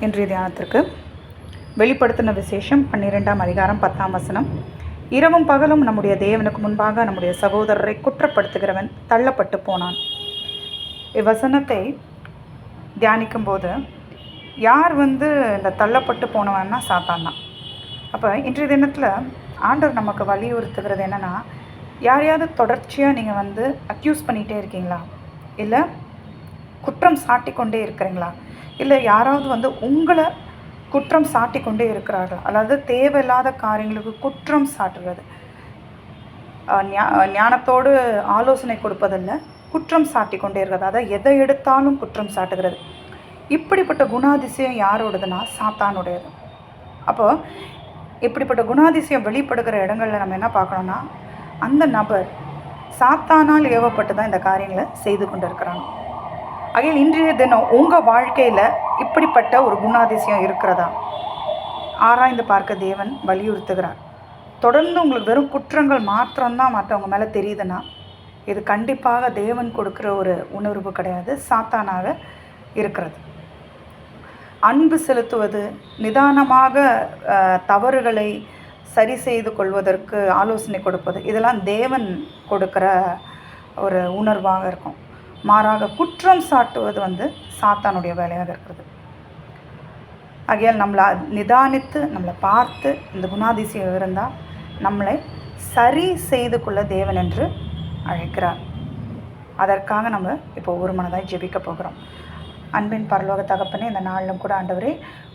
இன்றைய தியானத்திற்கு வெளிப்படுத்தின விசேஷம் 12ஆம் அதிகாரம் 10ஆம் வசனம். இரவும் பகலும் நம்முடைய தேவனுக்கு முன்பாக நம்முடைய சகோதரரை குற்றப்படுத்துகிறவன் தள்ளப்பட்டு போனான். இவ்வசனத்தை தியானிக்கும் போது யார் இந்த தள்ளப்பட்டு போனவன்னா சாத்தான் தான். அப்போ இன்றைய தினத்தில் ஆண்டவர் நமக்கு வலியுறுத்துகிறது என்னென்னா, யாரையாவது தொடர்ச்சியாக நீங்கள் அக்யூஸ் பண்ணிகிட்டே இருக்கீங்களா, இல்லை குற்றம் சாட்டி கொண்டே இருக்கிறீங்களா, இல்லை யாராவது உங்களை குற்றம் சாட்டி கொண்டே இருக்கிறார்கள். அதாவது தேவையில்லாத காரியங்களுக்கு குற்றம் சாட்டுறது, ஞானத்தோடு ஆலோசனை கொடுப்பதில்ல, குற்றம் சாட்டி கொண்டே இருக்கிறது. அதாவது எதை எடுத்தாலும் குற்றம் சாட்டுகிறது. இப்படிப்பட்ட குணாதிசயம் யாரோடதுன்னா சாத்தானுடையது. அப்போது இப்படிப்பட்ட குணாதிசயம் வெளிப்படுகிற இடங்களில் நம்ம என்ன பார்க்கணுன்னா, அந்த நபர் சாத்தானால் ஏவப்பட்டு தான் இந்த காரியங்களை செய்து கொண்டு இருக்கிறாங்க. ஆகையால் இன்றைய தினம் உங்கள் வாழ்க்கையில் இப்படிப்பட்ட ஒரு குணாதிசயம் இருக்கிறதா ஆராய்ந்து பார்க்க தேவன் வலியுறுத்துகிறார். தொடர்ந்து உங்களுக்கு வெறும் குற்றங்கள் மாத்திரம்தான் மற்றவங்க மேலே தெரியுதுன்னா, இது கண்டிப்பாக தேவன் கொடுக்குற ஒரு உணர்வு கிடையாது, சாத்தானாக இருக்கிறது. அன்பு செலுத்துவது, நிதானமாக தவறுகளை சரி செய்து கொள்வதற்கு ஆலோசனை கொடுப்பது, இதெல்லாம் தேவன் கொடுக்குற ஒரு உணர்வாக இருக்கும். மாறாக குற்றம் சாட்டுவது சாத்தானுடைய வேலையாக இருக்கிறது. ஆகையால் நம்மளை நிதானித்து நம்மளை பார்த்து இந்த குணாதிசயம் இருந்தால் நம்மளை சரி செய்து கொள்ள தேவன் என்று அழைக்கிறார். அதற்காக நம்ம இப்போ ஒரு மனதாய் ஜெபிக்க போகிறோம். அன்பின் பரலோக தகப்பனே, இந்த நாளிலும் கூட ஆண்டவரே,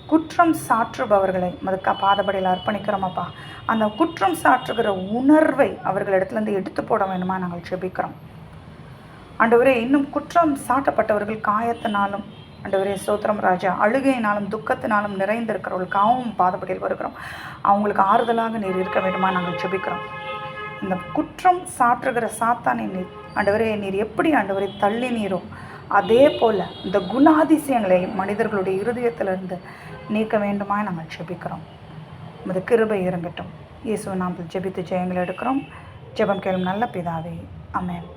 குற்றம் சாற்றுபவர்களை மதுக்கா பாதபடியில் அர்ப்பணிக்கிறோமப்பா. அந்த குற்றம் சாற்றுகிற உணர்வை அவர்களிடத்துலேருந்து எடுத்து போட வேணுமா நாங்கள் ஜெபிக்கிறோம். ஆண்டவரே, இன்னும் குற்றம் சாட்டப்பட்டவர்கள் காயத்தினாலும், ஆண்டவரே ஸ்தோத்திரம் ராஜா, அழுகையினாலும் துக்கத்தினாலும் நிறைந்திருக்கிறவர்களுக்காகவும் பாதப்படியில் வருகிறோம். அவங்களுக்கு ஆறுதலாக நீர் இருக்க வேண்டுமா நாங்கள் ஜெபிக்கிறோம். இந்த குற்றம் சாற்றுகிற சாத்தானை நீர் ஆண்டவரே, நீர் எப்படி ஆண்டவரை தள்ளி நீரோ அதே போல் இந்த குணாதிசயங்களை மனிதர்களுடைய இருதயத்திலிருந்து நீக்க வேண்டுமா நாங்கள் ஜெபிக்கிறோம். உமது கிருபை இறங்கட்டும். இயேசு நாமத்தில் ஜெபித்து ஜெயங்கள் எடுக்கிறோம். ஜெபம் கேளும் நல்ல பிதாவே, ஆமென்.